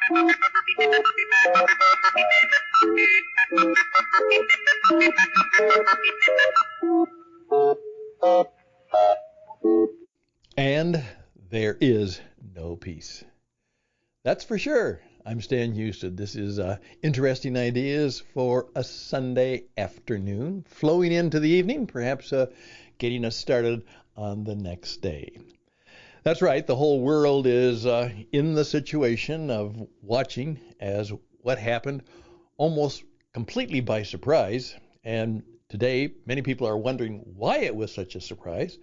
And there is no peace. That's for sure. I'm Stan Houston. This is interesting ideas for a Sunday afternoon, flowing into the evening, perhaps getting us started on the next day. That's right. The whole world is in the situation of watching as what happened almost completely by surprise. And today, many people are wondering why it was such a surprise.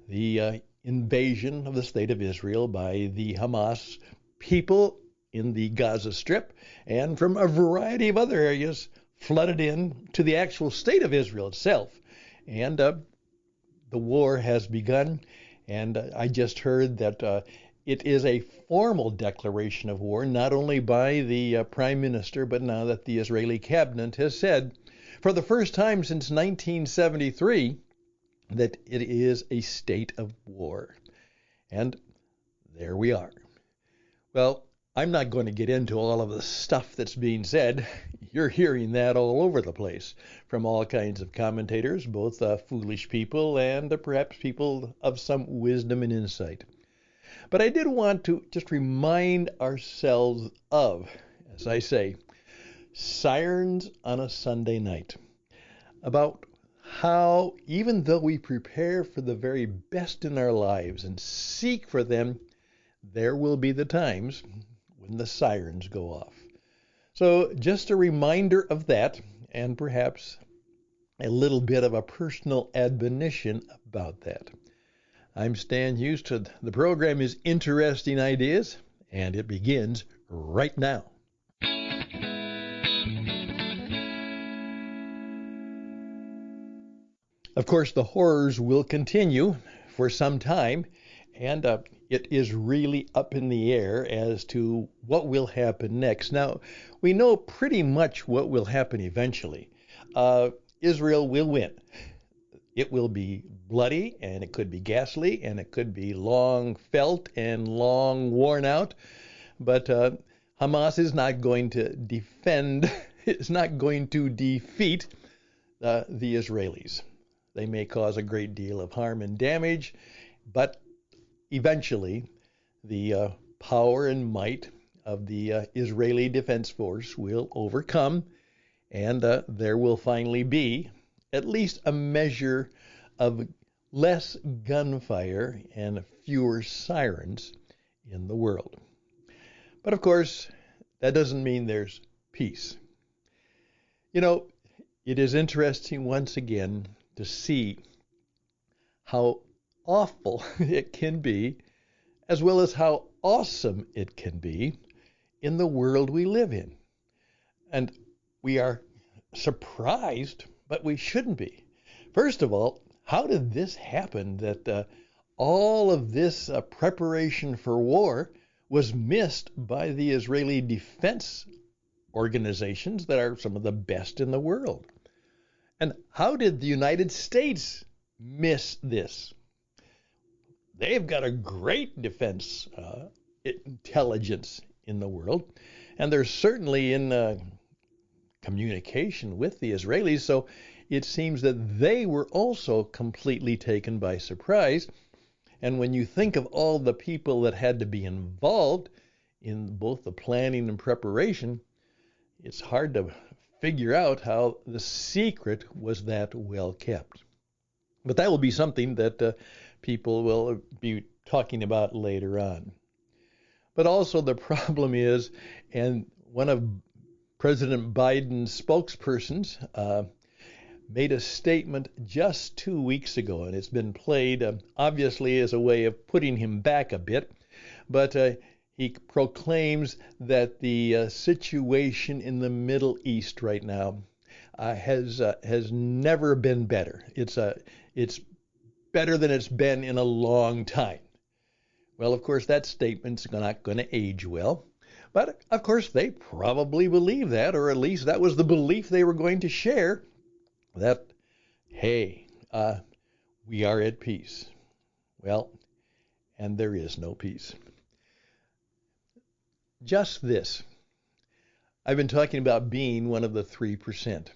The invasion of the state of Israel by the Hamas people in the Gaza Strip and from a variety of other areas flooded in to the actual state of Israel itself. And the war has begun. And I just heard that it is a formal declaration of war, not only by the prime minister, but now that the Israeli cabinet has said, for the first time since 1973, that it is a state of war. And there we are. Well, I'm not going to get into all of the stuff that's being said. You're hearing that all over the place from all kinds of commentators, both foolish people and perhaps people of some wisdom and insight. But I did want to just remind ourselves of, as I say, sirens on a Sunday night, about how even though we prepare for the very best in our lives and seek for them, there will be the times when the sirens go off. So just a reminder of that, and perhaps a little bit of a personal admonition about that. I'm Stan Houston. The program is Interesting Ideas, and it begins right now. Of course, the horrors will continue for some time, and it is really up in the air as to what will happen next. Now, we know pretty much what will happen eventually. Israel will win. It will be bloody, and it could be ghastly, and it could be long felt and long worn out. But Hamas is not going to defend, it's not going to defeat the Israelis. They may cause a great deal of harm and damage, but eventually the power and might of the Israeli Defense Force will overcome, and there will finally be at least a measure of less gunfire and fewer sirens in the world. But of course, that doesn't mean there's peace. You know, it is interesting once again to see how awful it can be, as well as how awesome it can be in the world we live in. And we are surprised, but we shouldn't be. First of all, how did this happen that all of this preparation for war was missed by the Israeli defense organizations that are some of the best in the world? And how did the United States miss this? They've got a great defense intelligence in the world, and they're certainly in communication with the Israelis, so it seems that they were also completely taken by surprise. And when you think of all the people that had to be involved in both the planning and preparation, it's hard to figure out how the secret was that well kept. But that will be something that people will be talking about later on. But also the problem is, and one of President Biden's spokespersons made a statement just 2 weeks ago, and it's been played obviously as a way of putting him back a bit, but he proclaims that the situation in the Middle East right now has never been better. It's better than it's been in a long time. Well, of course, that statement's not going to age well. But, of course, they probably believe that, or at least that was the belief they were going to share, that, hey, we are at peace. Well, and there is no peace. just this. I've been talking about being one of the 3%,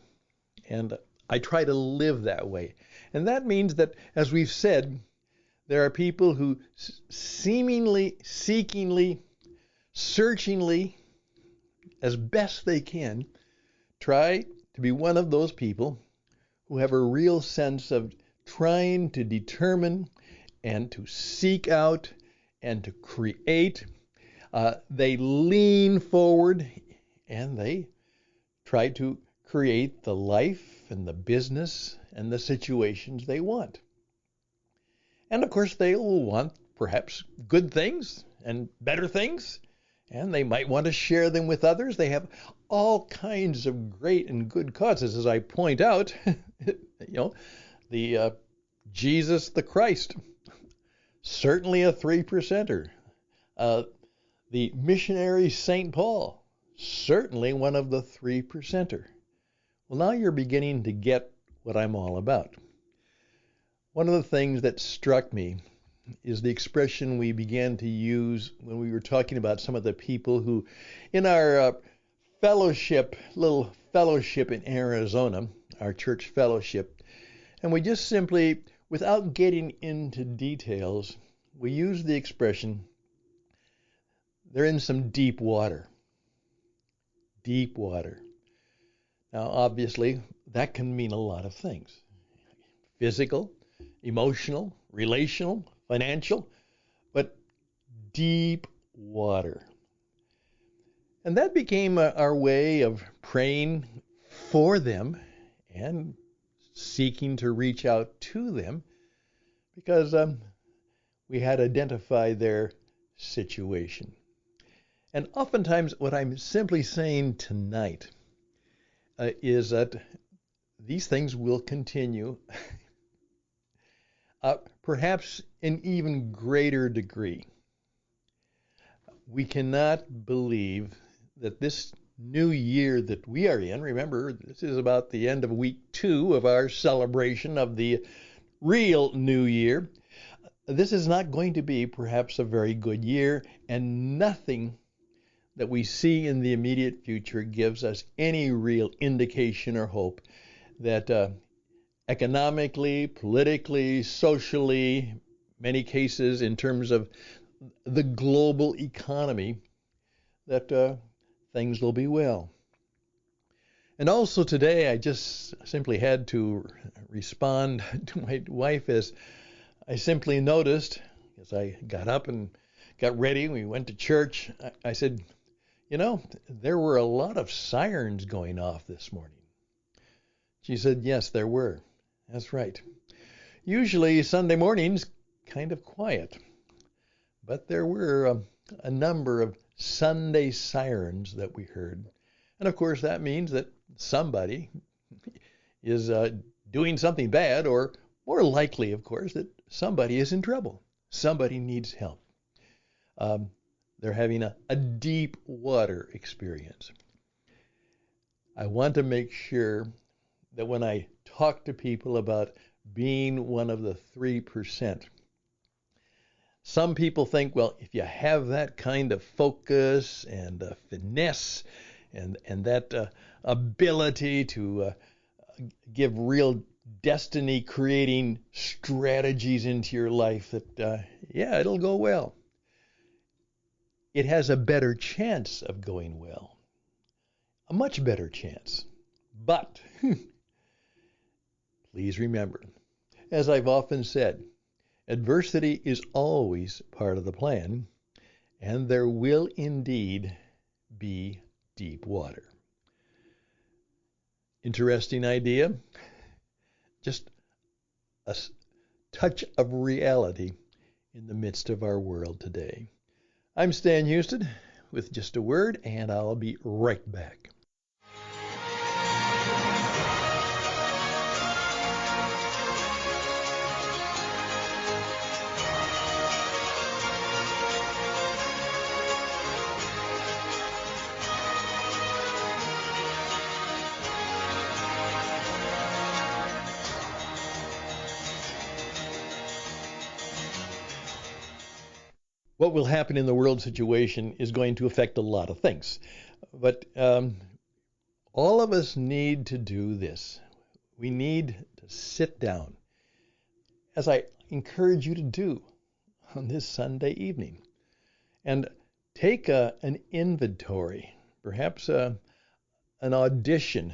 and I try to live that way. And that means that, as we've said, there are people who seemingly, seekingly, searchingly, as best they can, try to be one of those people who have a real sense of trying to determine and to seek out and to create. They lean forward and they try to create the life and the business and the situations they want. And of course, they will want perhaps good things and better things, and they might want to share them with others. They have all kinds of great and good causes, as I point out. The Jesus the Christ, certainly a 3%er. The missionary St. Paul, certainly one of the 3%er. Well, now you're beginning to get what I'm all about. One of the things that struck me is the expression we began to use when we were talking about some of the people who, in our little fellowship in Arizona, our church fellowship, and we just simply, without getting into details, we use the expression, they're in some deep water. Deep water. Now, obviously, that can mean a lot of things. Physical, emotional, relational, financial, but deep water. And that became our way of praying for them and seeking to reach out to them because we had identified their situation. And oftentimes what I'm simply saying tonight is that these things will continue, perhaps in even greater degree. We cannot believe that this new year that we are in, remember, this is about the end of week 2 of our celebration of the real new year. This is not going to be perhaps a very good year, and nothing that we see in the immediate future gives us any real indication or hope that economically, politically, socially, many cases in terms of the global economy, that things will be well. And also today, I just simply had to respond to my wife as I simply noticed, as I got up and got ready, we went to church, I said, there were a lot of sirens going off this morning. She said, yes, there were. That's right. Usually Sunday mornings, kind of quiet. But there were a number of Sunday sirens that we heard. And of course, that means that somebody is doing something bad, or more likely, of course, that somebody is in trouble. Somebody needs help. They're having a deep water experience. I want to make sure that when I talk to people about being one of the 3%, some people think, well, if you have that kind of focus and finesse and that ability to give real destiny-creating strategies into your life, that, it'll go well. It has a better chance of going well, a much better chance. But please remember, as I've often said, adversity is always part of the plan, and there will indeed be deep water. Interesting idea. Just a touch of reality in the midst of our world today. I'm Stan Houston with just a word, and I'll be right back. what will happen in the world situation is going to affect a lot of things. But all of us need to do this. We need to sit down, as I encourage you to do on this Sunday evening, and take an inventory, perhaps an audition.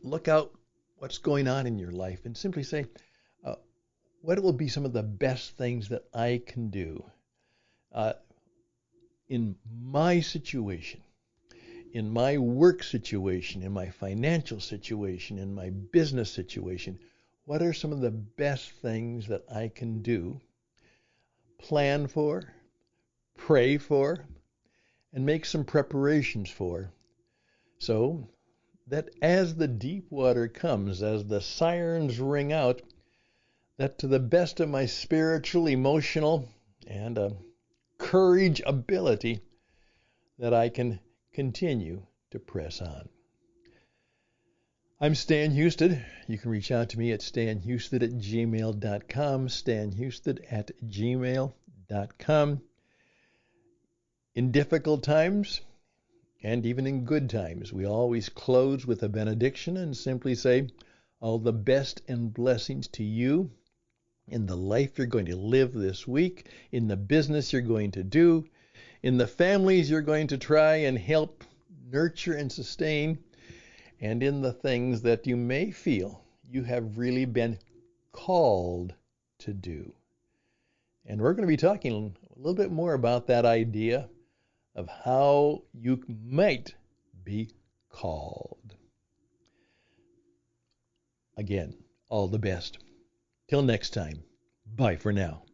Look out what's going on in your life and simply say, what will be some of the best things that I can do in my situation, in my work situation, in my financial situation, in my business situation? What are some of the best things that I can do, plan for, pray for, and make some preparations for, so that as the deep water comes, as the sirens ring out, that to the best of my spiritual, emotional, and courage ability, that I can continue to press on. I'm Stan Husted. You can reach out to me at stanhusted@gmail.com, stanhusted@gmail.com. In difficult times, and even in good times, we always close with a benediction and simply say, all the best and blessings to you in the life you're going to live this week, in the business you're going to do, in the families you're going to try and help nurture and sustain, and in the things that you may feel you have really been called to do. And we're going to be talking a little bit more about that idea of how you might be called. Again, all the best. Till next time, bye for now.